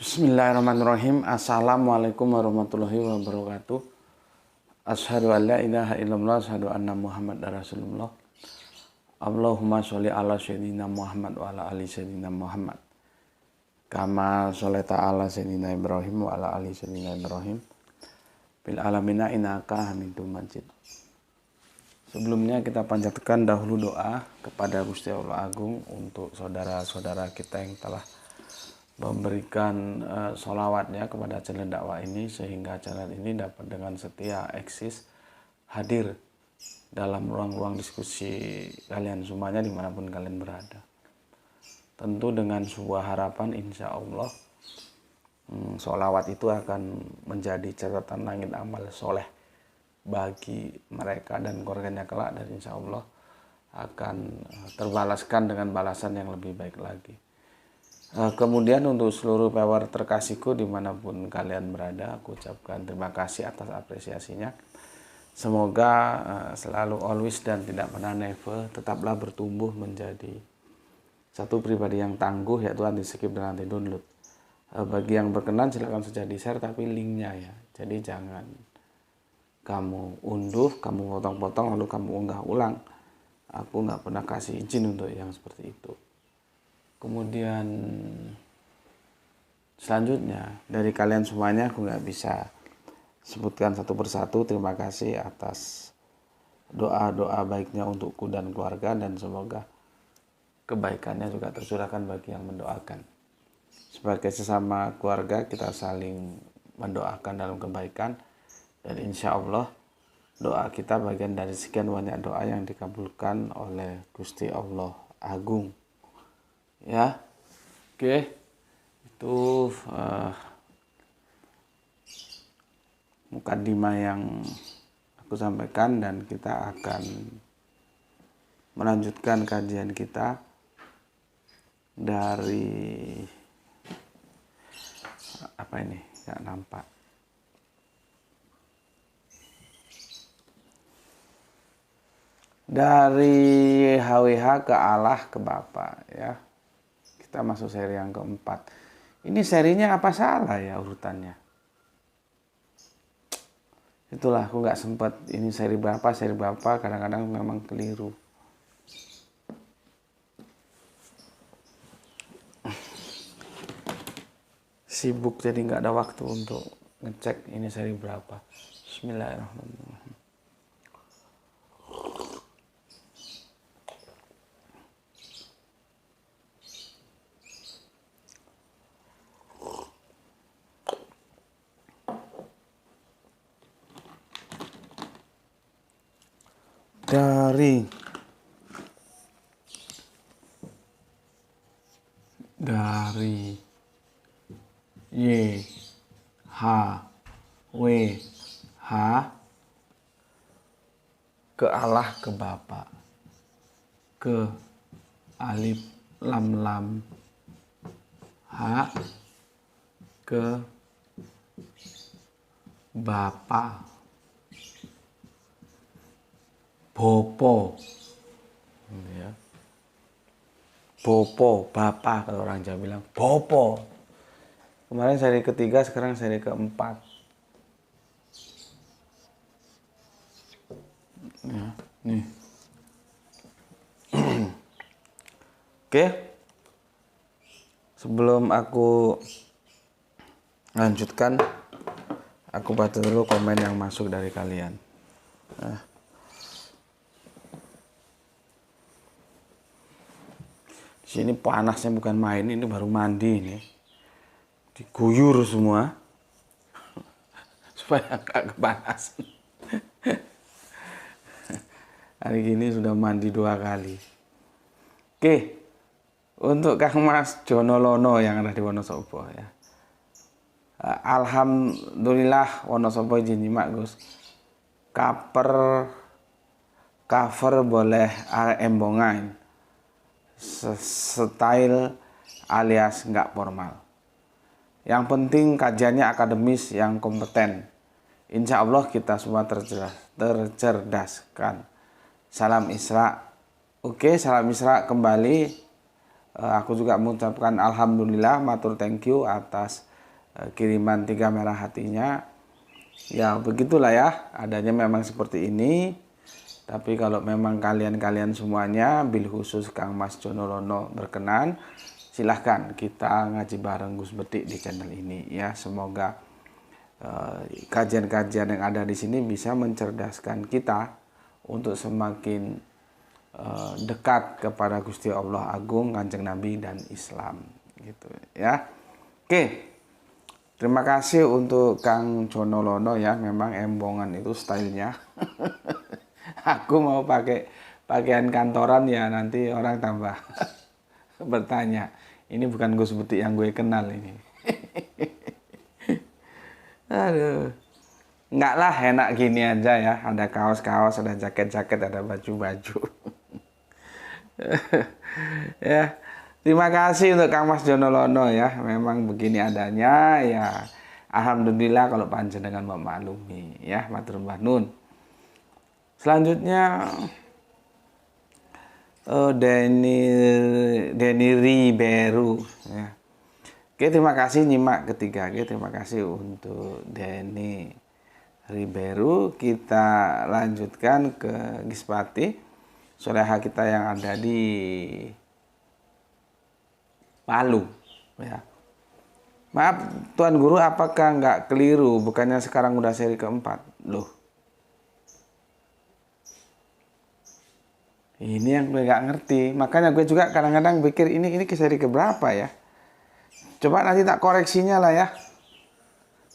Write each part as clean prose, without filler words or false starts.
Bismillahirrahmanirrahim. Assalamualaikum warahmatullahi wabarakatuh. Asyhadu an la ilaha illallah, asyhadu anna Muhammadar Rasulullah. Allahumma sholli ala sayyidina Muhammad wa ala ali sayyidina Muhammad. Kama sholaita ala sayyidina Ibrahim wa ala ali sayyidina Ibrahim. Bil alamina innaka Hamidum Majid. Sebelumnya kita panjatkan dahulu doa kepada Gusti Allah Agung untuk saudara-saudara kita yang telah memberikan sholawatnya kepada channel dakwah ini, sehingga channel ini dapat dengan setia eksis hadir dalam ruang-ruang diskusi kalian semuanya dimanapun kalian berada. Tentu dengan sebuah harapan insya Allah sholawat itu akan menjadi catatan langit amal soleh bagi mereka dan keluarganya kelak, dan insya Allah akan terbalaskan dengan balasan yang lebih baik lagi. Kemudian untuk seluruh power terkasihku dimanapun kalian berada, aku ucapkan terima kasih atas apresiasinya. Semoga selalu always dan tidak pernah never tetaplah bertumbuh menjadi satu pribadi yang tangguh, yaitu anti skip dan anti download. Bagi yang berkenan silakan saja di share, tapi linknya ya. Jadi jangan kamu unduh, kamu potong-potong lalu kamu unggah ulang. Aku nggak pernah kasih izin untuk yang seperti itu. Kemudian selanjutnya dari kalian semuanya aku nggak bisa sebutkan satu persatu. Terima kasih atas doa-doa baiknya untukku dan keluarga, dan semoga kebaikannya juga tercurahkan bagi yang mendoakan. Sebagai sesama keluarga kita saling mendoakan dalam kebaikan, dan insya Allah doa kita bagian dari sekian banyak doa yang dikabulkan oleh Gusti Allah Agung. Ya, oke, itu mukadimah yang aku sampaikan, dan kita akan melanjutkan kajian kita dari apa ini, nggak nampak, dari HWH ke Allah ke Bapa ya. Kita masuk seri yang keempat. Ini serinya apa salah ya urutannya? Itulah aku nggak sempat ini seri berapa, kadang-kadang memang keliru. Sibuk jadi nggak ada waktu untuk ngecek ini seri berapa. Bismillahirrahmanirrahim. Dari Y H W H ke Allah ke Bapa, ke alif lam lam H ke Bapa, Bopo ya. Bopo, Bapak kalau orang Jawa bilang Bopo. Kemarin seri ketiga, sekarang seri keempat ya, nih. Oke, sebelum aku lanjutkan, aku baca dulu komen yang masuk dari kalian. Sini panasnya bukan main, ini baru mandi nih, diguyur semua supaya agak kepanasan. Hari ini sudah mandi 2 kali. Oke, untuk Kang Mas Jonolono yang ada di Wonosobo ya. Alhamdulillah Wonosobo izin nyimak Gus. Cover boleh embongan, style alias nggak formal. Yang penting kajiannya akademis yang kompeten. Insya Allah kita semua tercerdaskan. Salam Isra. Oke, salam Isra kembali. Aku juga mengucapkan alhamdulillah, matur thank you atas kiriman 3 merah hatinya. Ya begitulah ya, adanya memang seperti ini. Tapi kalau memang kalian semuanya, bil khusus Kang Mas Jonolono berkenan, silahkan kita ngaji bareng Gus Betik di channel ini ya. Semoga kajian-kajian yang ada di sini bisa mencerdaskan kita untuk semakin dekat kepada Gusti Allah Agung, Kanjeng Nabi dan Islam gitu ya. Oke. Terima kasih untuk Kang Jonolono ya, memang embongan itu stylenya. Aku mau pakai pakaian kantoran ya, nanti orang tambah bertanya, ini bukan Gus Betik yang gue kenal ini. Aduh, enggak lah, enak gini aja ya, ada kaos-kaos, ada jaket-jaket, ada baju-baju. Ya. Terima kasih untuk Kang Mas Jonolono ya, memang begini adanya ya. Alhamdulillah kalau panjenengan memaklumi ya, matur nuwun nun. Selanjutnya Denny Riberu ya. Oke, terima kasih nyimak ketiga. Oke, terima kasih untuk Denny Riberu. Kita lanjutkan ke Gispati soleha kita yang ada di Palu ya. Maaf Tuan Guru, apakah nggak keliru? Bukannya sekarang udah seri keempat loh. Ini yang gue nggak ngerti. Makanya gue juga kadang-kadang pikir ini ke seri keberapa ya. Coba nanti tak koreksinya lah ya.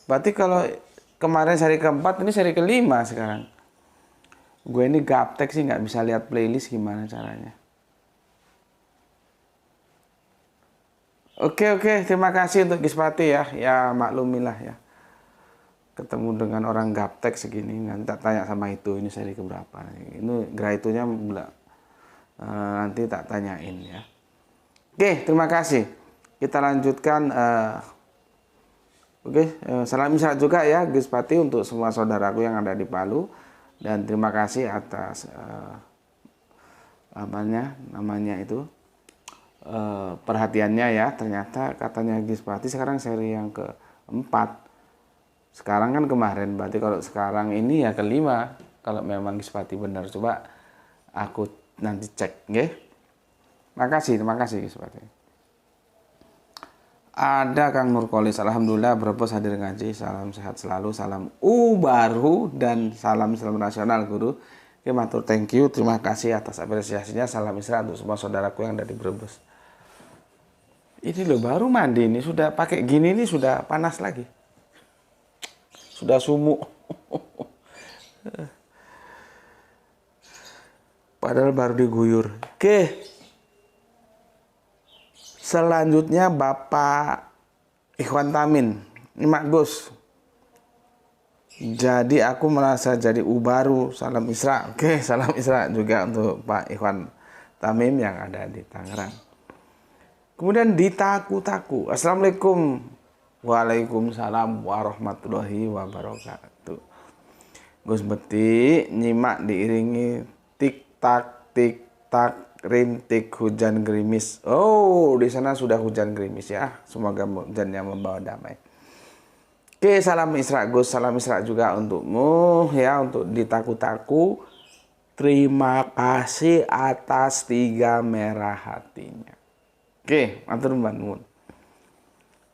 Berarti kalau kemarin seri keempat, ini seri kelima sekarang. Gue ini gaptek sih, nggak bisa lihat playlist, gimana caranya. Oke, terima kasih untuk Gispati ya. Ya maklumilah ya. Ketemu dengan orang gaptek segini, nanti tak tanya sama itu, ini seri keberapa. Ini graitunya nanti tak tanyain ya. Oke, terima kasih. Kita lanjutkan. Salam Isra juga ya Gispati untuk semua saudaraku yang ada di Palu. Dan terima kasih atas namanya itu. Perhatiannya ya. Ternyata katanya Gispati sekarang seri yang keempat. Sekarang kan kemarin, berarti kalau sekarang ini ya kelima. Kalau memang Gispati benar, coba aku nanti cek nggih. Terima kasih Gispati. Ada Kang Nurkolis, alhamdulillah Brebes hadir ngaji. Salam sehat selalu, salam baru dan salam Islam nasional Guru. Oke, matur thank you, terima kasih atas apresiasinya. Salam Isra untuk semua saudaraku yang ada di Brebes. Ini loh baru mandi nih, sudah pakai gini nih sudah panas lagi. Sudah sumuk. Padahal baru diguyur. Oke. Selanjutnya Bapak Ikhwan Tamin. Ini Mak Gus. Jadi aku merasa jadi baru. Salam Isra. Oke, salam Isra juga untuk Pak Ikhwan Tamim yang ada di Tangerang. Kemudian Ditaku-taku. Assalamualaikum. Waalaikumsalam warahmatullahi wabarakatuh. Gus Betik nyimak diiringi tik-tak, tik-tak, rintik hujan gerimis. Oh, di sana sudah hujan gerimis ya. Semoga hujannya membawa damai. Oke, salam Isra Gus, salam Isra juga untukmu ya, untuk Ditaku-taku. Terima kasih atas 3 merah hatinya. Oke, matur nuwun.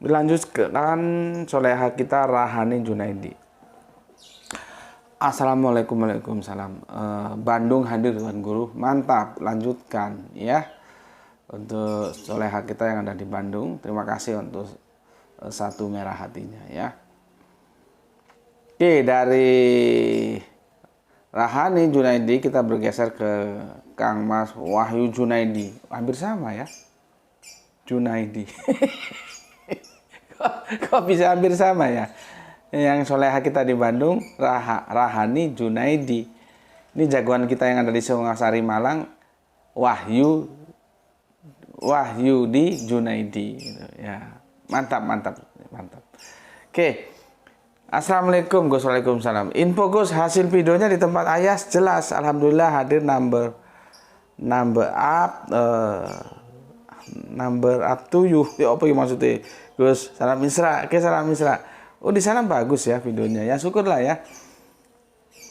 Dilanjutkan soleha kita Rahani Junaidi. Assalamualaikum, waalaikumsalam. Bandung hadir Tuan Guru, mantap. Lanjutkan ya untuk soleha kita yang ada di Bandung. Terima kasih untuk 1 merah hatinya ya. Oke, dari Rahani Junaidi kita bergeser ke Kang Mas Wahyu Junaidi. Hampir sama ya, Junaidi. Kok bisa hampir sama ya? Yang soleha kita di Bandung, Rahani Junaidi. Ini jagoan kita yang ada di Singosari Malang, Wahyudi Junaidi. Ya, mantap. Oke. Assalamualaikum Gus, waalaikumsalam. Info Gus, hasil videonya di tempat Ayas jelas. Alhamdulillah hadir number up number up to you. Ya apa yang maksudnya? Gus, salam Isra. Oke, salam Isra. Oh, di sana bagus ya videonya. Ya syukurlah ya.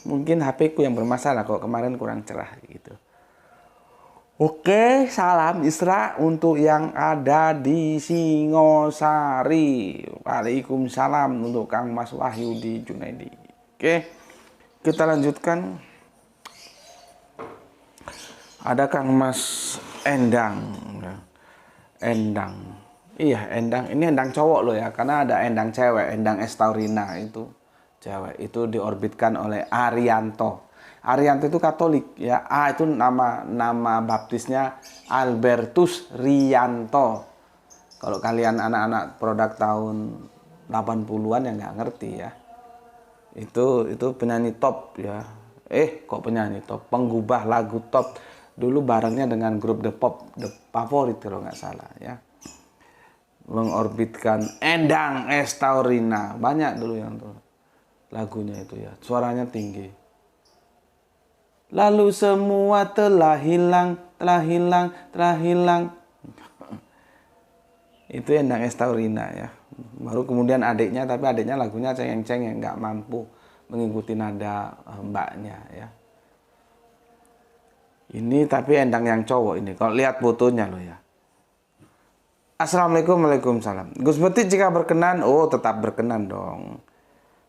Mungkin HP ku yang bermasalah kok, kemarin kurang cerah gitu. Oke, salam Isra untuk yang ada di Singosari. Waalaikumsalam untuk Kang Mas Wahyu di Junaidi. Oke, kita lanjutkan. Ada Kang Mas Endang. Endang. Iya, Endang. Ini Endang cowok loh ya, karena ada Endang cewek, Endang Estaurina itu cewek. Itu diorbitkan oleh Arianto. Arianto itu Katolik ya. Itu nama baptisnya Albertus Rianto. Kalau kalian anak-anak produk tahun 80-an yang nggak ngerti ya. Itu penyanyi top ya. Kok penyanyi top? Penggubah lagu top. Dulu barengnya dengan grup The Favourite kalau nggak salah ya. Mengorbitkan Endang Estaurina. Banyak dulu yang tuh lagunya itu ya. Suaranya tinggi. Lalu semua telah hilang. Itu Endang Estaurina ya. Baru kemudian adiknya, tapi adiknya lagunya cengeng-cengeng, nggak mampu mengikuti nada mbaknya ya. Ini tapi Endang yang cowok ini. Kalau lihat fotonya loh ya. Assalamualaikum, waalaikumsalam. Gus Betit jika berkenan, tetap berkenan dong.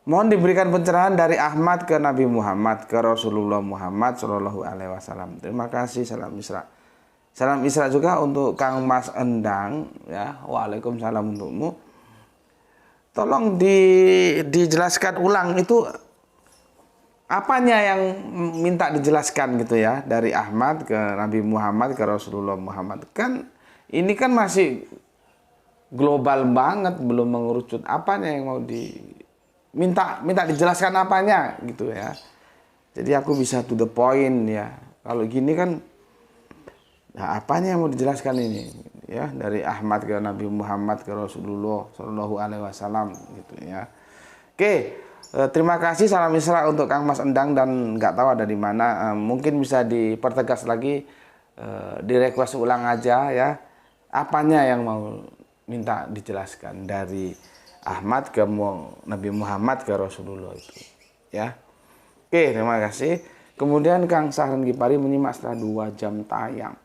Mohon diberikan pencerahan dari Ahmad ke Nabi Muhammad, ke Rasulullah Muhammad Shallallahu Alaihi Wasallam. Terima kasih, salam Isra. Salam Isra juga untuk Kang Mas Endang, ya. Waalaikumsalam untukmu. Tolong dijelaskan ulang itu apanya yang minta dijelaskan gitu ya, dari Ahmad ke Nabi Muhammad ke Rasulullah Muhammad. Kan ini kan masih global banget, belum mengerucut. Apanya yang mau minta dijelaskan apanya gitu ya. Jadi aku bisa to the point ya. Kalau gini kan apanya yang mau dijelaskan ini ya, dari Ahmad ke Nabi Muhammad ke Rasulullah Shallallahu Alaihi Wasallam gitu ya. Oke, terima kasih, salam Isra untuk Kang Mas Endang, dan nggak tahu ada di mana. Mungkin bisa dipertegas lagi, di request ulang aja ya. Apanya yang mau minta dijelaskan dari Ahmad ke Nabi Muhammad ke Rasulullah itu ya. Oke, terima kasih. Kemudian Kang Sahran Gipari menyimak setelah 2 jam tayang.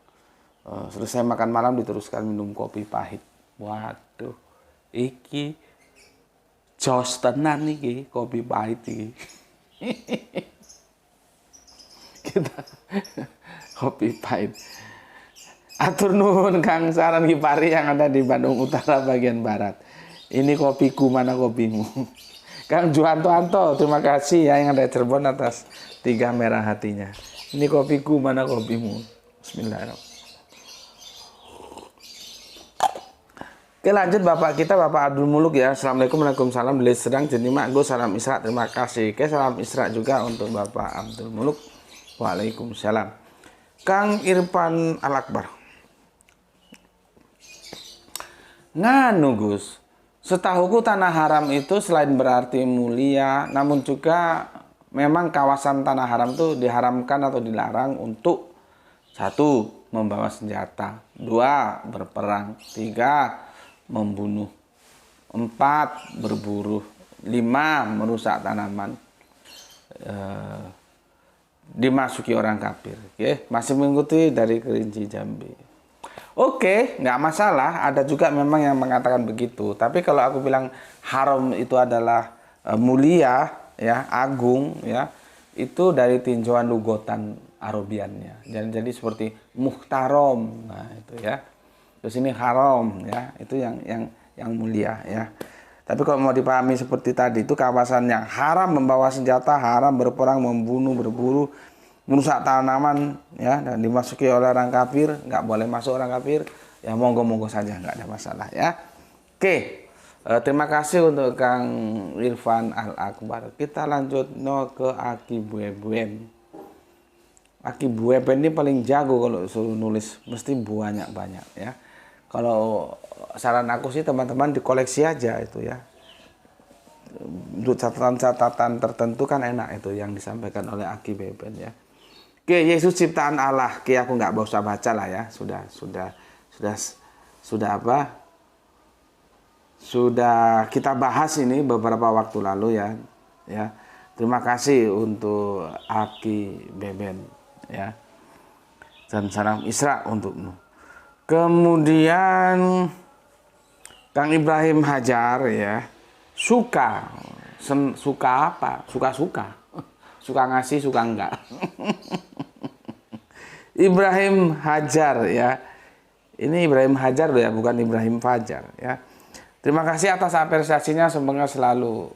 Selesai makan malam diteruskan minum kopi pahit. Waduh, iki jos tenan iki kopi pahit iki. Kita kopi pahit. Atur nuhun Kang Sahran Gipari yang ada di Bandung Utara bagian barat. Ini kopiku, mana kopimu? Kang Juanto, terima kasih ya yang ada Cirebon atas 3 merah hatinya. Ini kopiku, mana kopimu? Bismillahirrahmanirrahim. Oke, lanjut Bapak kita, Bapak Abdul Muluk ya. Assalamualaikum, waalaikumsalam. Beli sedang jadi makgo, salam Isra, terima kasih. Oke, salam Isra juga untuk Bapak Abdul Muluk. Waalaikumsalam. Kang Irfan Al-Akbar. Nganu Gus, setahuku tanah haram itu selain berarti mulia, namun juga memang kawasan tanah haram itu diharamkan atau dilarang untuk 1. Membawa senjata, 2. Berperang, 3. Membunuh, 4. Berburu, 5. Merusak tanaman, dimasuki orang kafir. Oke, masih mengikuti dari Kerinci Jambi. Oke, nggak masalah. Ada juga memang yang mengatakan begitu. Tapi kalau aku bilang haram itu adalah mulia, ya, agung, ya, itu dari tinjauan lugotan Arabiannya. Jadi seperti muhtarom, nah itu ya. Terus ini haram, ya, itu yang mulia, ya. Tapi kalau mau dipahami seperti tadi, itu kawasan yang haram membawa senjata, haram berperang, membunuh, berburu, merusak tanaman ya, dan dimasuki oleh orang kafir, nggak boleh masuk orang kafir ya, monggo saja, nggak ada masalah ya. Oke, terima kasih untuk Kang Irfan Al-Akbar. Kita lanjut ke Aki Bueben. Aki Bueben ini paling jago kalau suruh nulis, mesti banyak ya. Kalau saran aku sih teman-teman dikoleksi aja itu ya. Untuk catatan-catatan tertentu kan enak itu yang disampaikan oleh Aki Bueben ya. Oke, Yesus ciptaan Allah. Oke, aku nggak usah baca lah ya. Sudah sudah apa? Sudah kita bahas ini beberapa waktu lalu ya. Ya. Terima kasih untuk Aki Beben ya. Dan salam Isra untukmu. Kemudian Kang Ibrahim Hajar ya. Suka apa? Suka-suka. Suka ngasih, suka enggak. Ibrahim Hajar ya. Ini Ibrahim Hajar loh ya, bukan Ibrahim Fajar ya. Terima kasih atas apresiasinya, semoga selalu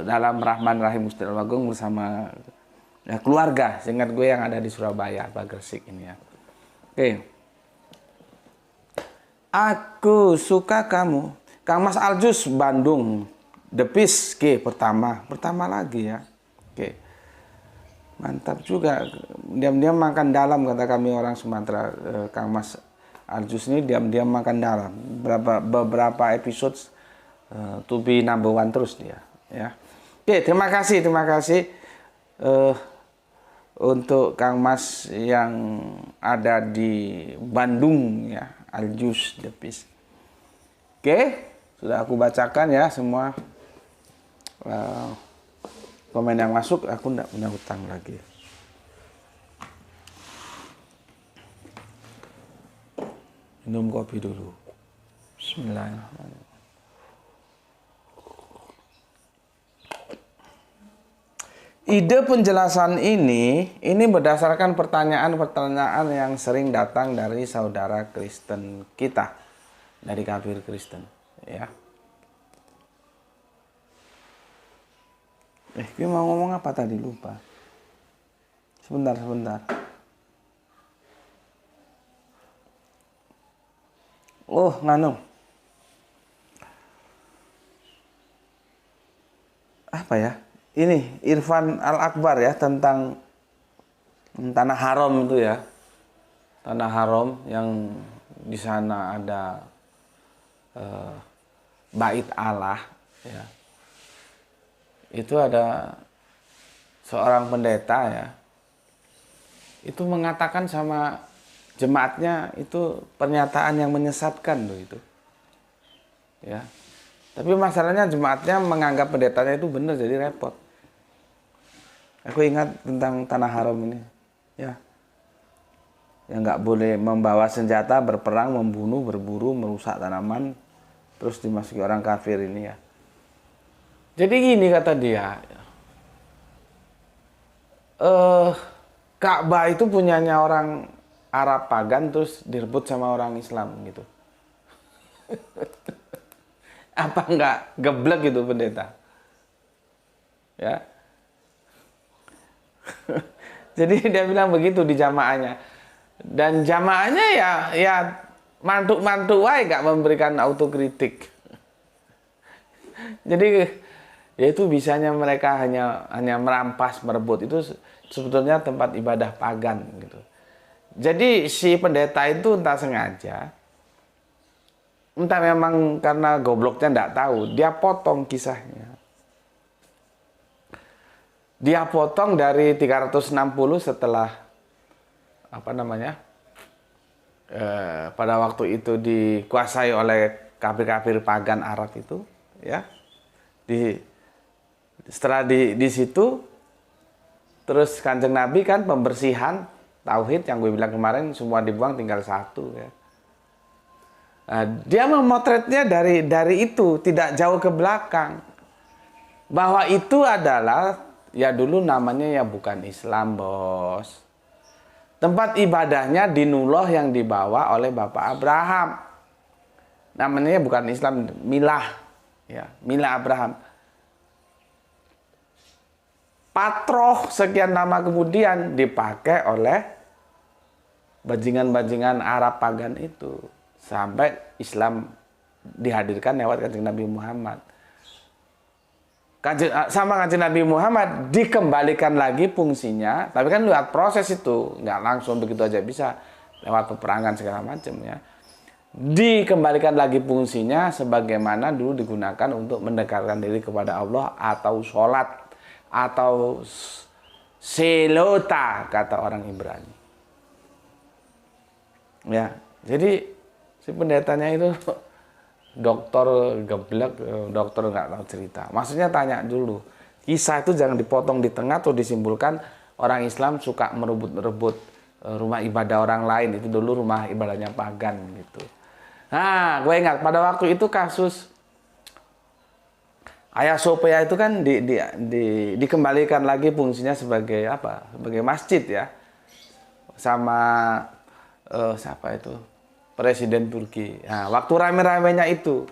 dalam Rahman Rahim Gusti Allah Agung bersama ya, keluarga, seingat gue yang ada di Surabaya, Pak Gresik ini ya. Oke. Aku suka kamu. Kang Mas Aljus Bandung. The Peace pertama lagi ya. Oke. Mantap juga. Diam-diam makan dalam kata kami orang Sumatera. Kang Mas Aljus ini diam-diam makan dalam. Beberapa episode to be number one terus dia ya. Oke, terima kasih untuk Kang Mas yang ada di Bandung ya, Aljus The Peace. Oke, sudah aku bacakan ya semua komen yang masuk. Aku tidak punya hutang lagi. Minum kopi dulu. Bismillahirrahmanirrahim. Ide penjelasan ini berdasarkan pertanyaan-pertanyaan yang sering datang dari saudara Kristen kita, dari kafir Kristen, ya. Gue mau ngomong apa tadi lupa. Sebentar. Oh, nganu. Apa ya? Ini Irfan Al-Akbar ya, tentang tanah haram itu ya. Tanah haram yang di sana ada bait Allah ya. Itu ada seorang pendeta ya. Itu mengatakan sama jemaatnya itu pernyataan yang menyesatkan loh itu. Ya. Tapi masalahnya jemaatnya menganggap pendetanya itu benar, jadi repot. Aku ingat tentang tanah haram ini, ya, yang nggak boleh membawa senjata, berperang, membunuh, berburu, merusak tanaman, terus dimasuki orang kafir ini ya. Jadi gini kata dia, Ka'bah itu punyanya orang Arab pagan, terus direbut sama orang Islam gitu. Apa enggak geblek gitu pendeta? Ya. Jadi dia bilang begitu di jamaahnya. Dan jamaahnya ya mantuk-mantuk wae, enggak memberikan autokritik. Jadi ya itu bisanya mereka hanya merampas, merebut. Itu sebetulnya tempat ibadah pagan gitu. Jadi si pendeta itu entah sengaja, entah memang karena gobloknya enggak tahu, dia potong kisahnya. Dia potong dari 360 setelah pada waktu itu dikuasai oleh kafir-kafir pagan Arab itu, ya. Setelah di situ, terus Kanjeng Nabi kan pembersihan tauhid yang gue bilang kemarin, semua dibuang tinggal satu ya. Nah, dia memotretnya dari itu, tidak jauh ke belakang, bahwa itu adalah ya dulu namanya ya bukan Islam, bos. Tempat ibadahnya di Nuloh yang dibawa oleh Bapak Abraham. Namanya bukan Islam, Milah. Ya, Milah Abraham. Patroh sekian lama kemudian dipakai oleh bajingan-bajingan Arab pagan itu. Sampai Islam dihadirkan lewat Kanjeng Nabi Muhammad. Sama Kanjeng Nabi Muhammad dikembalikan lagi fungsinya, tapi kan lewat proses itu, nggak langsung begitu aja bisa, lewat peperangan segala macam ya. Dikembalikan lagi fungsinya sebagaimana dulu digunakan untuk mendekatkan diri kepada Allah, atau sholat, atau selota kata orang Ibrani. Ya, Jadi si pendetanya itu dokter geblek, dokter nggak tahu cerita. Maksudnya tanya dulu. Kisah itu jangan dipotong di tengah atau disimpulkan orang Islam suka merebut-rebut rumah ibadah orang lain. Itu dulu rumah ibadahnya pagan gitu. Nah, gue ingat pada waktu itu kasus Hagia Sophia itu kan dikembalikan lagi fungsinya sebagai apa? Sebagai masjid ya. Sama siapa itu? Presiden Turki. Nah, waktu rame-ramenya itu,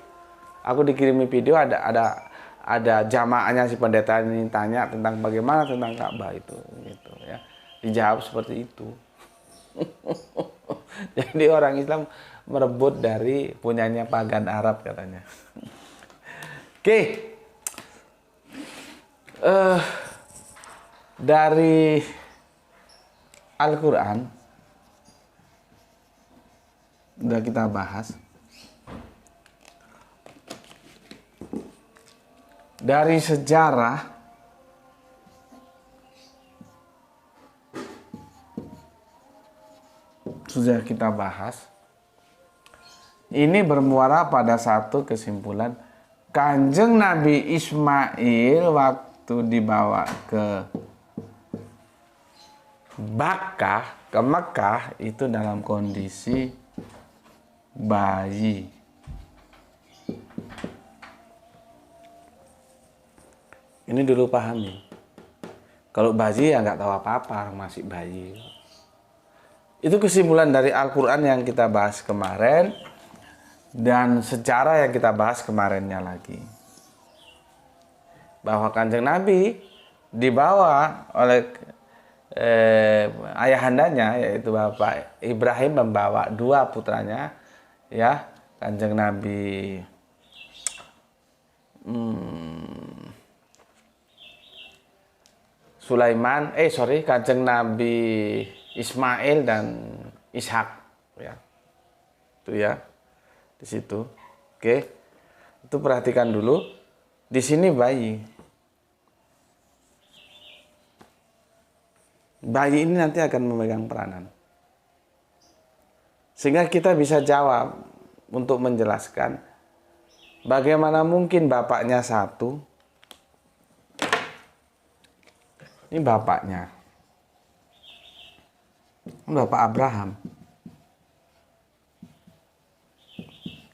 aku dikirimi video ada jamaahnya si pendeta ini tanya tentang bagaimana tentang Ka'bah itu, gitu ya. Dijawab seperti itu. Jadi orang Islam merebut dari punyanya pagan Arab katanya. Oke. Dari Al-Quran udah kita bahas. Dari sejarah sudah kita bahas. Ini bermuara pada satu kesimpulan. Kanjeng Nabi Ismail waktu dibawa ke ke Mekah itu dalam kondisi bayi. Ini dulu pahami. Kalau bayi ya nggak tahu apa-apa, masih bayi. Itu kesimpulan dari Al-Quran yang kita bahas kemarin dan sejarah yang kita bahas kemarinnya lagi. Bahwa Kanjeng Nabi dibawa oleh ayahandanya, yaitu Bapak Ibrahim membawa dua putranya, ya, Kanjeng Nabi Kanjeng Nabi Ismail dan Ishak, ya, itu ya, di situ. Oke, itu perhatikan dulu. Di sini bayi ini nanti akan memegang peranan. Sehingga kita bisa jawab untuk menjelaskan bagaimana mungkin bapaknya satu. Ini bapaknya. Bapak Abraham.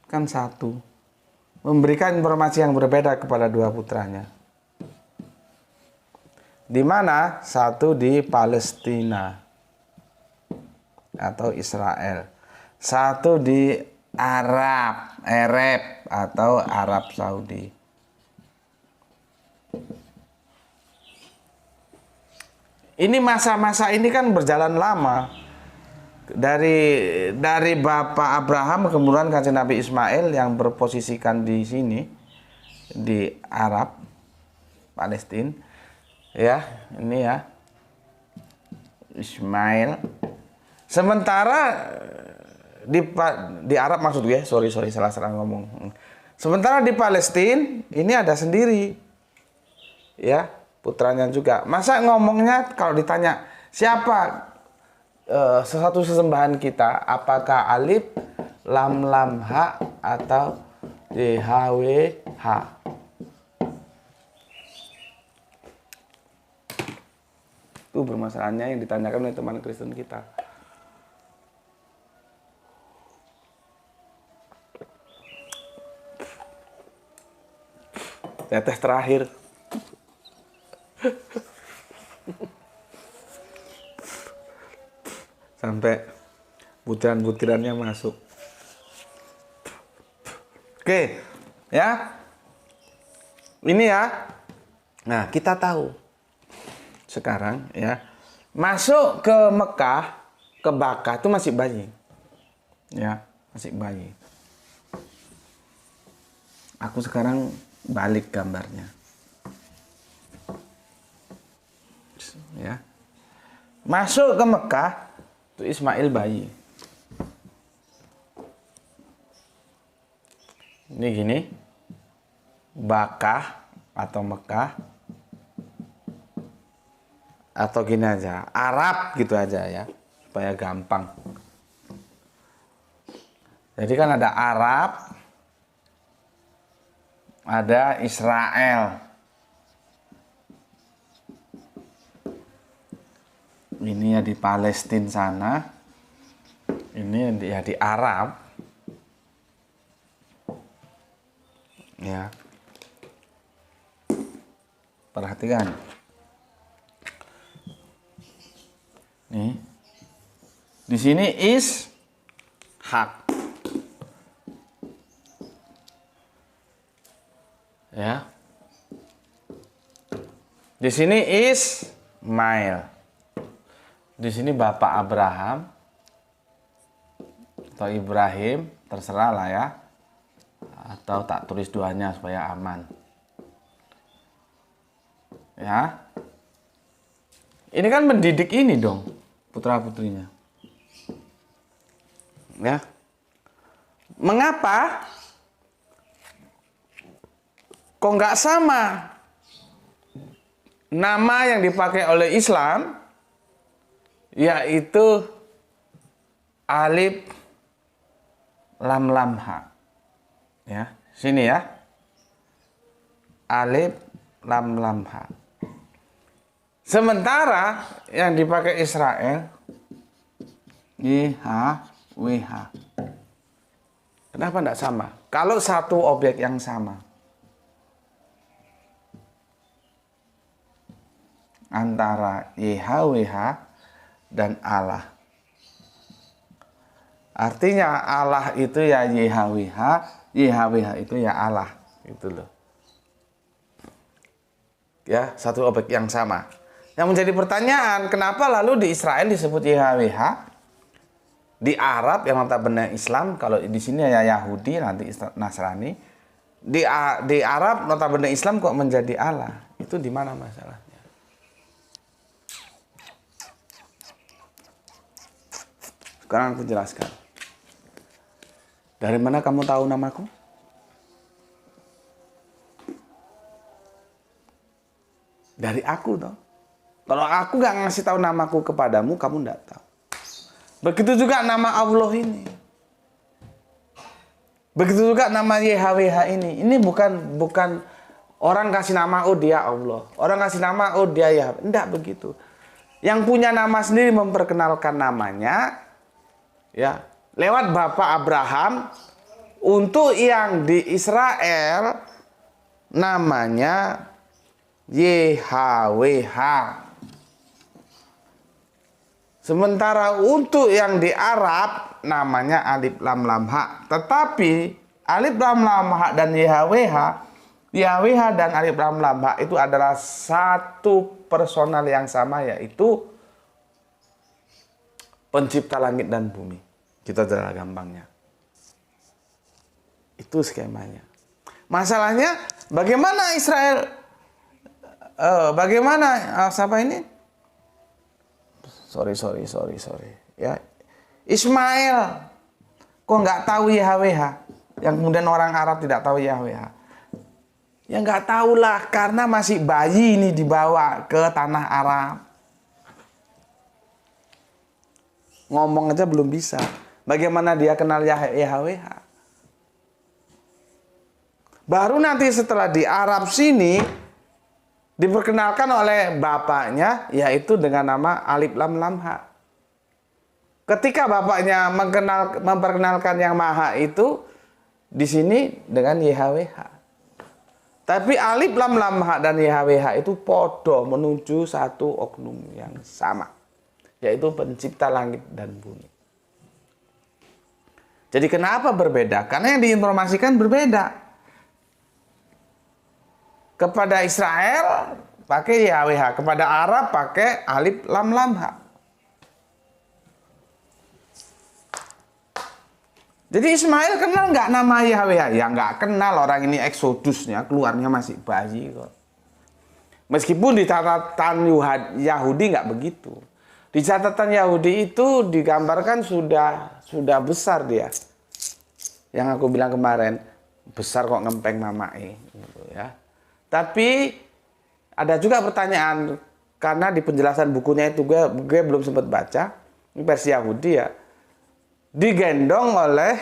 Kan satu. Memberikan informasi yang berbeda kepada dua putranya. Di mana? Satu di Palestina atau Israel. Satu di Arab atau Arab Saudi. Ini masa-masa ini kan berjalan lama. Dari Bapak Abraham kemudian Kanjeng Nabi Ismail yang berposisikan di sini di Arab Palestina. Ya, ini ya. Ismail. Sementara di Arab maksud gue, sorry salah ngomong. Sementara di Palestina ini ada sendiri. Ya, putranya juga. Masa ngomongnya kalau ditanya siapa sesuatu sesembahan kita, apakah alif, lam ha atau dhwh? Itu bermasalahnya yang ditanyakan oleh teman Kristen kita. Tetes terakhir. Sampai butiran-butirannya masuk. Oke, ya. Ini ya. Nah, kita tahu sekarang ya, masuk ke Mekah, ke Bakah itu masih bayi. Ya, masih bayi. Aku sekarang balik gambarnya. Ya. Masuk ke Mekah itu Ismail bayi. Ini gini. Bakah atau Mekah atau gini aja, Arab gitu aja ya, supaya gampang. Jadi kan ada Arab, ada Israel. Ini ya di Palestina sana, ini ya di Arab. Ya. Perhatikan. Nih. Di sini hak. Ya. Di sini Ismail. Di sini Bapak Abraham atau Ibrahim, terserah lah ya. Atau tak tulis duanya supaya aman. Ya. Ini kan mendidik ini dong, putra-putrinya. Ya. Mengapa kok nggak sama nama yang dipakai oleh Islam, yaitu alif lam lam ha. Ya, sini ya. Alif lam lam ha. Sementara yang dipakai Israel YHWH. Kenapa tidak sama? Kalau satu objek yang sama. Antara YHWH dan Allah. Artinya Allah itu ya YHWH, YHWH itu ya Allah. Itu loh. Ya, satu objek yang sama. Yang menjadi pertanyaan, kenapa lalu di Israel disebut YHWH? Di Arab yang notabene Islam, kalau di sini ya Yahudi, nanti Nasrani. Di Arab notabene Islam kok menjadi Allah? Itu di mana masalahnya? Sekarang aku jelaskan. Dari mana kamu tahu namaku? Dari aku dong. Kalau aku nggak ngasih tahu namaku kepadamu, kamu nggak tahu. Begitu juga nama Allah ini. Begitu juga nama YHWH ini. Ini bukan orang kasih nama, oh dia Allah. Orang kasih nama, oh dia Yahweh. Enggak begitu. Yang punya nama sendiri memperkenalkan namanya, ya, lewat Bapak Abraham. Untuk yang di Israel namanya YHWH. Sementara untuk yang di Arab namanya alif lam lam ha. Tetapi alif lam lam ha dan YHWH, YHWH dan alif lam lam ha itu adalah satu personal yang sama, yaitu pencipta langit dan bumi. Kita cara gampangnya. Itu skemanya. Masalahnya bagaimana Israel, siapa ini? Sorry. Ya, Ismail. Kok nggak tahu YHWH? Yang kemudian orang Arab tidak tahu YHWH. Ya nggak tahulah, karena masih bayi ini dibawa ke tanah Arab. Ngomong aja belum bisa. Bagaimana dia kenal YHWH? Baru nanti setelah di Arab sini diperkenalkan oleh bapaknya, yaitu dengan nama alif lam lam ha. Ketika bapaknya memperkenalkan yang maha itu di sini dengan YHWH. Tapi alif lam lam ha dan YHWH itu podo menuju satu oknum yang sama, yaitu pencipta langit dan bumi. Jadi kenapa berbeda? Karena yang diinformasikan berbeda. Kepada Israel pakai YHWH, kepada Arab pakai alif lam lam ha. Jadi Ismail kenal nggak nama YHWH? Ya nggak kenal, orang ini eksodusnya, keluarnya masih bayi kok. Meskipun di catatan Yahudi nggak begitu. Di catatan Yahudi itu digambarkan sudah besar dia. Yang aku bilang kemarin, besar kok ngempeng mamai gitu ya. Tapi ada juga pertanyaan, karena di penjelasan bukunya itu gue belum sempat baca, ini versi Yahudi ya, digendong oleh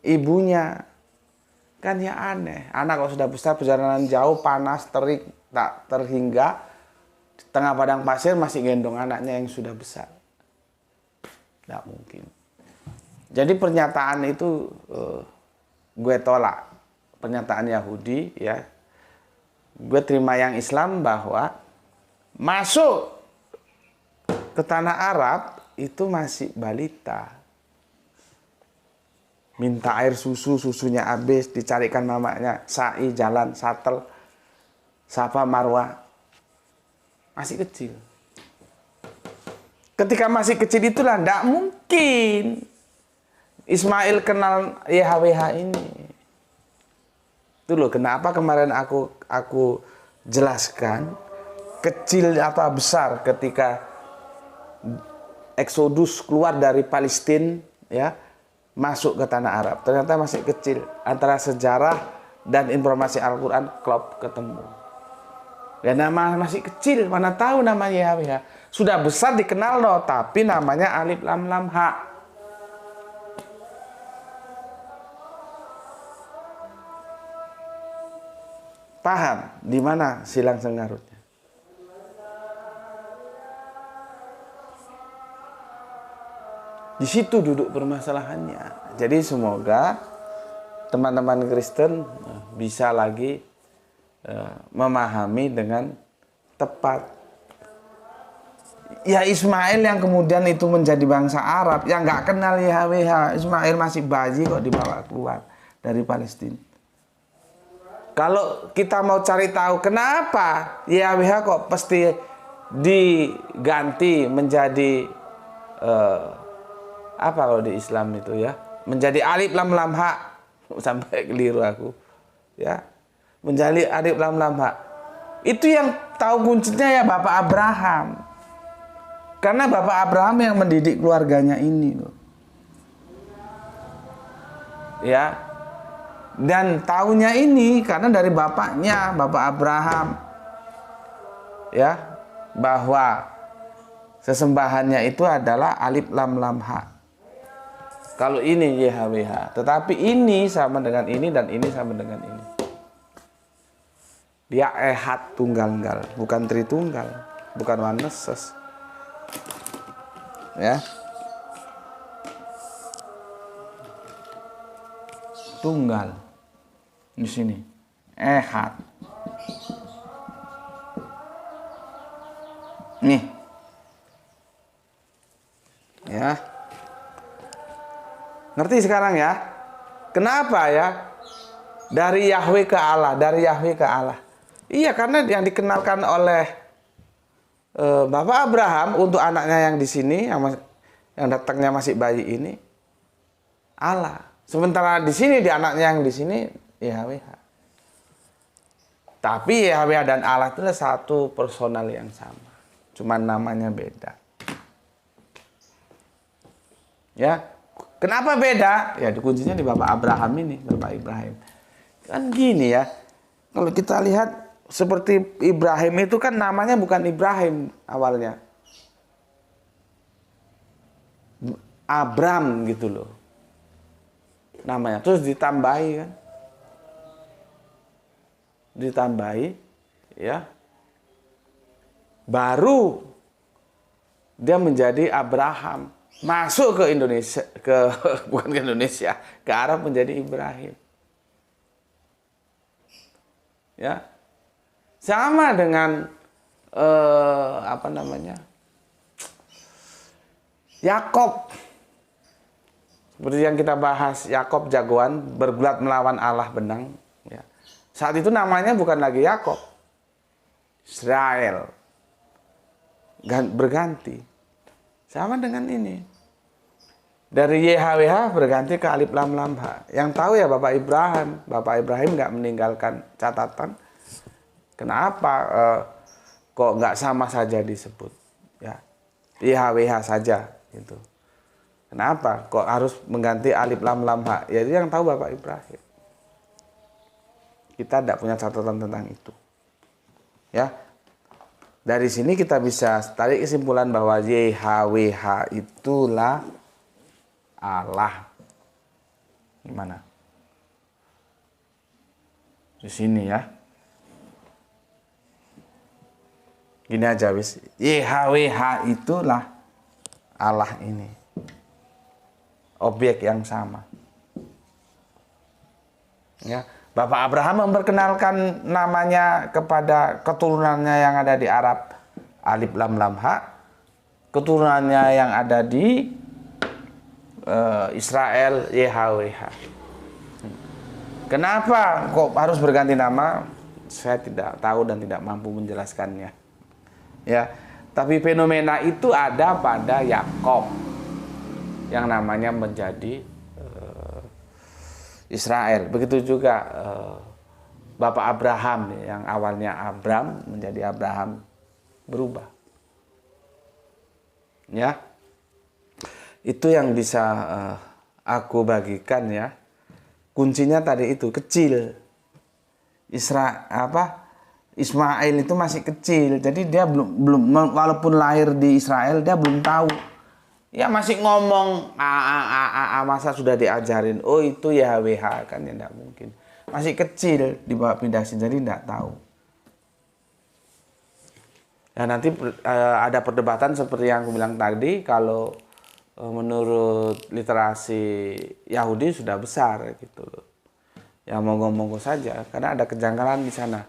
ibunya. Kan ya aneh. Anak kalau sudah besar perjalanan jauh, panas, terik, tak terhingga, di tengah padang pasir masih gendong anaknya yang sudah besar. Tidak mungkin. Jadi pernyataan itu gue tolak. Pernyataan Yahudi, ya. Gue terima yang Islam bahwa masuk ke tanah Arab itu masih balita. Minta air susu, susunya habis, dicarikan mamanya, sa'i, jalan, satel, Safa, Marwah. Masih kecil. Ketika masih kecil itulah tidak mungkin Ismail kenal YHWH ini. Itu loh kenapa kemarin aku jelaskan kecil atau besar ketika Eksodus keluar dari Palestina, ya, masuk ke tanah Arab. Ternyata masih kecil. Antara sejarah dan informasi Al-Quran klop ketemu. Dan nama masih kecil, mana tahu namanya YHWH. Sudah besar dikenal loh, tapi namanya Alif Lam Lam Ha. Paham di mana silang sengarutnya? Di situ duduk permasalahannya. Jadi semoga teman-teman Kristen bisa lagi memahami dengan tepat. Ya Ismail yang kemudian itu menjadi bangsa Arab yang nggak kenal YHWH. Ismail masih bayi kok dibawa keluar dari Palestina. Kalau kita mau cari tahu kenapa YHWH kok pasti diganti menjadi apa kalau di Islam itu ya, menjadi Alif Lam Lam Ha, sampai keliru aku ya, menjadi Alif Lam Lam Ha. Itu yang tahu kuncinya ya Bapak Abraham, karena Bapak Abraham yang mendidik keluarganya ini loh ya. Dan tahunya ini karena dari bapaknya, Bapak Abraham ya, bahwa sesembahannya itu adalah Alif Lam Lam Ha. Kalau ini YHWH, tetapi ini sama dengan ini dan ini sama dengan ini. Dia ehad tunggal-tunggal, bukan tritunggal, bukan waneses. Ya. Tunggal. Di sini. Ehad. Nih. Ya. Ngerti sekarang ya? Kenapa ya? Dari Yahweh ke Allah, dari Yahweh ke Allah. Iya, karena yang dikenalkan oleh Bapak Abraham untuk anaknya yang di sini, yang datangnya masih bayi ini, Allah. Sementara di sini di anaknya yang di sini YHWH. Tapi YHWH dan Allah itu adalah satu personal yang sama, cuma namanya beda. Ya. Kenapa beda? Ya kuncinya di Bapak Abraham ini, Bapak Ibrahim. Kan gini ya, kalau kita lihat seperti Ibrahim itu kan namanya bukan Ibrahim awalnya. Abram gitu loh namanya. Terus ditambahi kan. Ditambahi ya. Baru dia menjadi Abraham. Masuk ke Indonesia, bukan ke Indonesia, ke Arab menjadi Ibrahim. Ya, sama dengan apa namanya, Yakob. Seperti yang kita bahas, Yakob jagoan bergulat melawan Allah benang. Ya. Saat itu namanya bukan lagi Yakob, Israel, berganti. Sama dengan ini. Dari YHWH berganti ke Alif Lam Lam Ha. Yang tahu ya Bapak Ibrahim. Bapak Ibrahim nggak meninggalkan catatan. Kenapa kok nggak sama saja disebut? Ya, YHWH saja gitu. Kenapa kok harus mengganti Alif Lam Lam Ha? Ya itu yang tahu Bapak Ibrahim. Kita tidak punya catatan tentang itu. Ya. Dari sini kita bisa tarik kesimpulan bahwa YHWH itulah Allah. Gimana? Di sini ya. Gini aja wis. YHWH itulah Allah ini. Objek yang sama. Ya, Bapak Abraham memperkenalkan namanya kepada keturunannya yang ada di Arab, Alif Lam Lam Ha. Keturunannya yang ada di Israel, YHWH. Kenapa kok harus berganti nama? Saya tidak tahu dan tidak mampu menjelaskannya. Ya, tapi fenomena itu ada pada Yakub yang namanya menjadi Israel. Begitu juga Bapak Abraham yang awalnya Abram menjadi Abraham berubah. Ya, itu yang bisa aku bagikan ya. Kuncinya tadi itu kecil. Ismail itu masih kecil, jadi dia belum walaupun lahir di Israel dia belum tahu. Ya masih ngomong masa sudah diajarin, oh itu YHWH kan ya tidak mungkin. Masih kecil dibawa pindah sini jadi tidak tahu. Ya nanti ada perdebatan seperti yang aku bilang tadi, kalau menurut literasi Yahudi sudah besar gitu loh. Ya monggo-monggo saja karena ada kejanggalan di sana.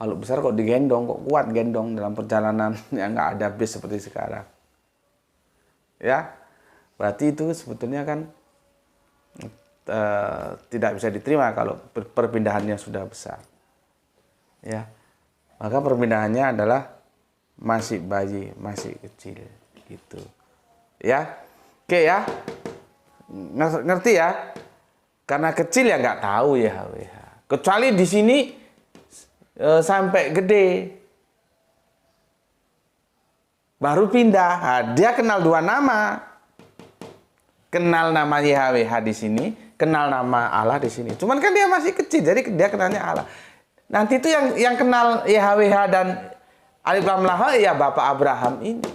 Kalau besar kok digendong, kok kuat gendong dalam perjalanan yang nggak ada bis seperti sekarang. Ya, berarti itu sebetulnya kan tidak bisa diterima kalau perpindahannya sudah besar. Ya, maka perpindahannya adalah masih bayi, masih kecil, gitu. Ya, oke ya, ngerti ya? Karena kecil ya nggak tahu ya, kecuali di sini sampai gede. Baru pindah, dia kenal dua nama. Kenal nama YHWH di sini, kenal nama Allah di sini. Cuman kan dia masih kecil, jadi dia kenalnya Allah. Nanti itu yang kenal YHWH dan Alif Lam Lam Ha ya Bapak Abraham ini.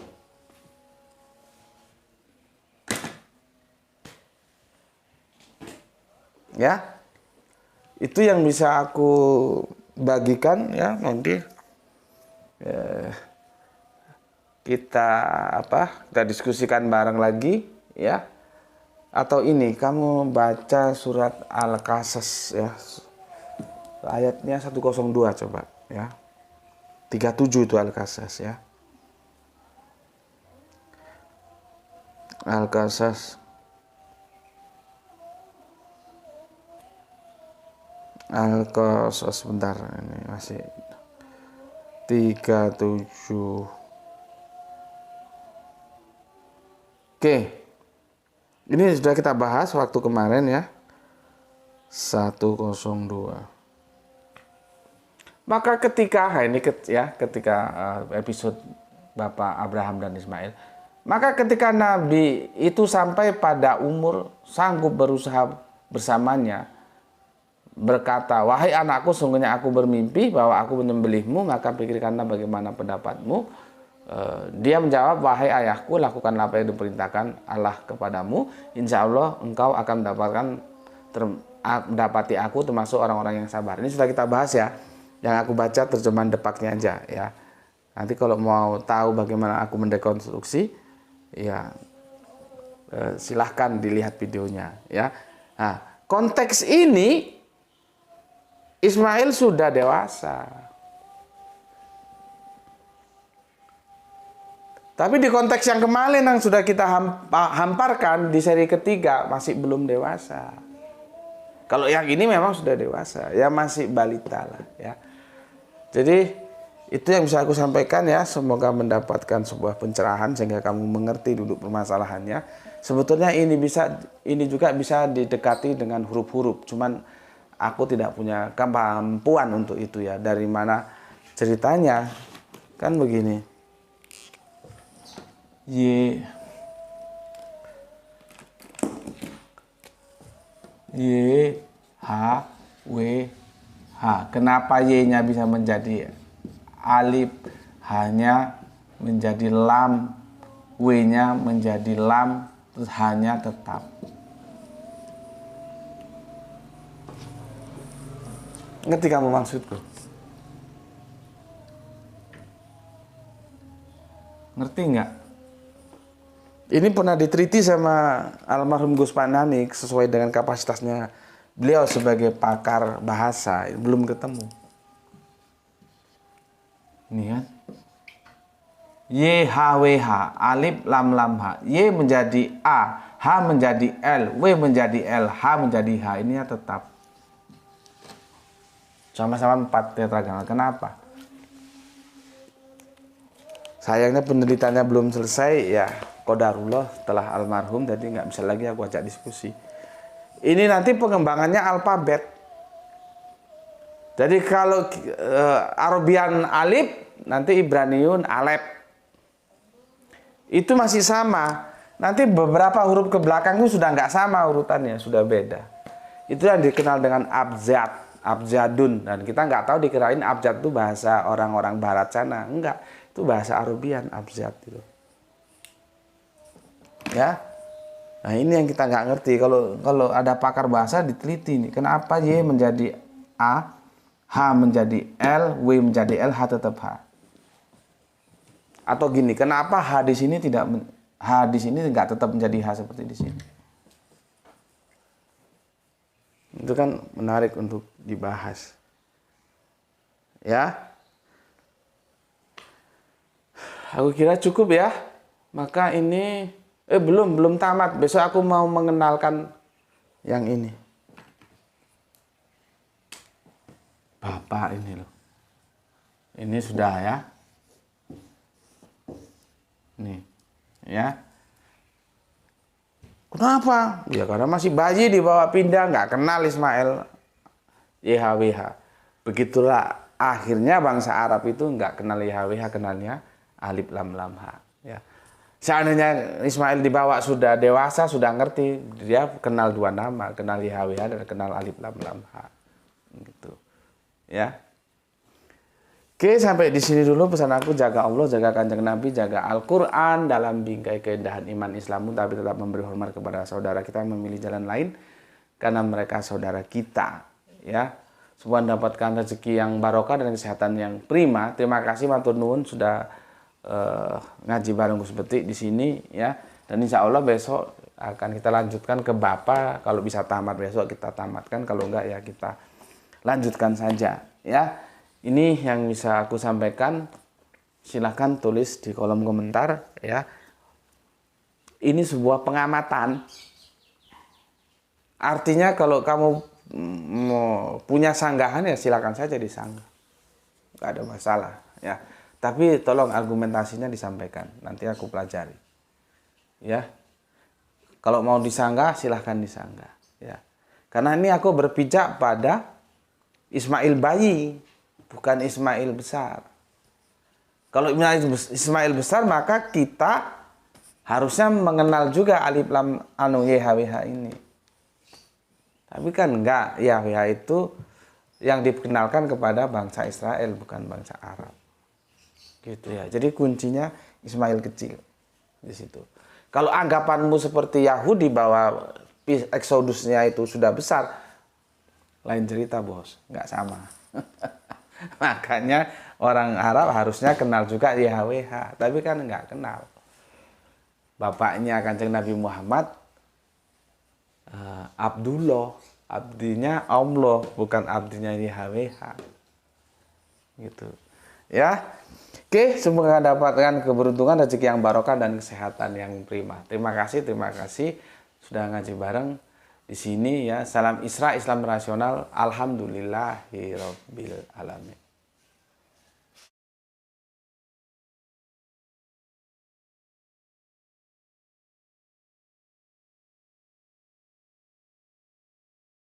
Ya, itu yang bisa aku bagikan ya nanti. Kita diskusikan bareng lagi ya. Atau ini kamu baca surat Al-Qasas ya. Ayatnya 102 coba ya. 37 itu Al-Qasas ya. Al-Qasas sebentar ini masih 37. Oke, ini sudah kita bahas waktu kemarin ya, 102. Maka ketika episode Bapak Abraham dan Ismail, maka ketika Nabi itu sampai pada umur sanggup berusaha bersamanya, berkata, wahai anakku, sungguhnya aku bermimpi bahwa aku menyembelihmu, maka pikirkanlah bagaimana pendapatmu. Dia menjawab, wahai ayahku, lakukanlah apa yang diperintahkan Allah kepadamu. Insya Allah engkau akan mendapati aku termasuk orang-orang yang sabar. Ini sudah kita bahas ya. Yang aku baca terjemahan depaknya aja ya. Nanti kalau mau tahu bagaimana aku mendekonstruksi, ya silahkan dilihat videonya ya. Nah, konteks ini Ismail sudah dewasa. Tapi di konteks yang kemarin yang sudah kita hamparkan di seri ketiga masih belum dewasa. Kalau yang ini memang sudah dewasa, ya masih balita lah ya. Jadi itu yang bisa aku sampaikan ya. Semoga mendapatkan sebuah pencerahan sehingga kamu mengerti duduk permasalahannya. Sebetulnya ini juga bisa didekati dengan huruf-huruf. Cuman aku tidak punya kemampuan untuk itu ya. Dari mana ceritanya? Kan begini. Y H W H. Kenapa Y-nya bisa menjadi alif, H-nya menjadi lam, W-nya menjadi lam, terus H-nya tetap. Ngerti kamu maksudku? Ngerti nggak? Ini pernah diteliti sama almarhum Gus Pananik sesuai dengan kapasitasnya beliau sebagai pakar bahasa, belum ketemu. Ini kan? YHWH, alif lam lam H. Y menjadi A, H menjadi L, W menjadi L, H menjadi H. Ini tetap. Sama-sama 4 tetragonal. Kenapa? Sayangnya penelitiannya belum selesai, ya qadarullah setelah almarhum, jadi nggak bisa lagi aku ajak diskusi. Ini nanti pengembangannya alfabet. Jadi kalau Arabian alif, nanti Ibraniun alef. Itu masih sama. Nanti beberapa huruf ke belakang itu sudah nggak sama urutannya, sudah beda. Itu yang dikenal dengan abjad, abjadun. Dan kita nggak tahu dikirain abjad itu bahasa orang-orang barat sana. Enggak, itu bahasa Arabian abjad itu. Ya. Nah, ini yang kita nggak ngerti. Kalau ada pakar bahasa diteliti nih, kenapa Y menjadi A, H menjadi L, W menjadi L, H tetap H. Atau gini, kenapa H di sini nggak tetap menjadi H seperti di sini? Itu kan menarik untuk dibahas. Ya. Aku kira cukup ya. Maka ini belum tamat. Besok aku mau mengenalkan yang ini. Bapak ini loh. Ini sudah ya. Nih, ya. Kenapa? Ya karena masih bayi dibawa pindah, nggak kenal Ismail YHWH. Begitulah akhirnya bangsa Arab itu nggak kenal YHWH, kenalnya alif lam lam H. Ya. Seandainya Ismail dibawa sudah dewasa, sudah ngerti, dia kenal 2 nama, kenal YHWH dan kenal alif lam lam H. Gitu. Ya. Oke, sampai di sini dulu pesan aku. Jaga Allah, jaga Kanjeng Nabi, jaga Al-Quran dalam bingkai keindahan iman Islammu, tapi tetap memberi hormat kepada saudara kita yang memilih jalan lain karena mereka saudara kita. Ya, semua mendapatkan rezeki yang barokah dan kesehatan yang prima. Terima kasih matur nuwun sudah ngaji bareng Gus Betik di sini ya. Dan insya Allah besok akan kita lanjutkan ke Bapak. Kalau bisa tamat besok kita tamatkan, kalau enggak ya kita lanjutkan saja ya. Ini yang bisa aku sampaikan. Silahkan tulis di kolom komentar ya. Ini sebuah pengamatan. Artinya kalau kamu mau punya sanggahan ya silakan saja disanggah. Gak ada masalah ya. Tapi tolong argumentasinya disampaikan. Nanti aku pelajari. Ya. Kalau mau disanggah silahkan disanggah ya. Karena ini aku berpijak pada Ismail bayi, bukan Ismail besar. Kalau Ismail besar maka kita harusnya mengenal juga alif lam YHWH ini. Tapi kan enggak, YHWH itu yang dikenalkan kepada bangsa Israel, bukan bangsa Arab. Gitu ya. Jadi kuncinya Ismail kecil di situ. Kalau anggapanmu seperti Yahudi bahwa Exodusnya itu sudah besar, lain cerita bos, nggak sama. Makanya orang Arab harusnya kenal juga YHWH, tapi kan nggak kenal. Bapaknya Kanjeng Nabi Muhammad Abdullah, abdinya Allah, bukan abdinya YHWH. Gitu. Ya. Oke, semoga dapatkan keberuntungan, rezeki yang barokah dan kesehatan yang prima. Terima kasih sudah ngaji bareng di sini ya. Salam Isra, Islam rasional. Alhamdulillahirabbil alamin.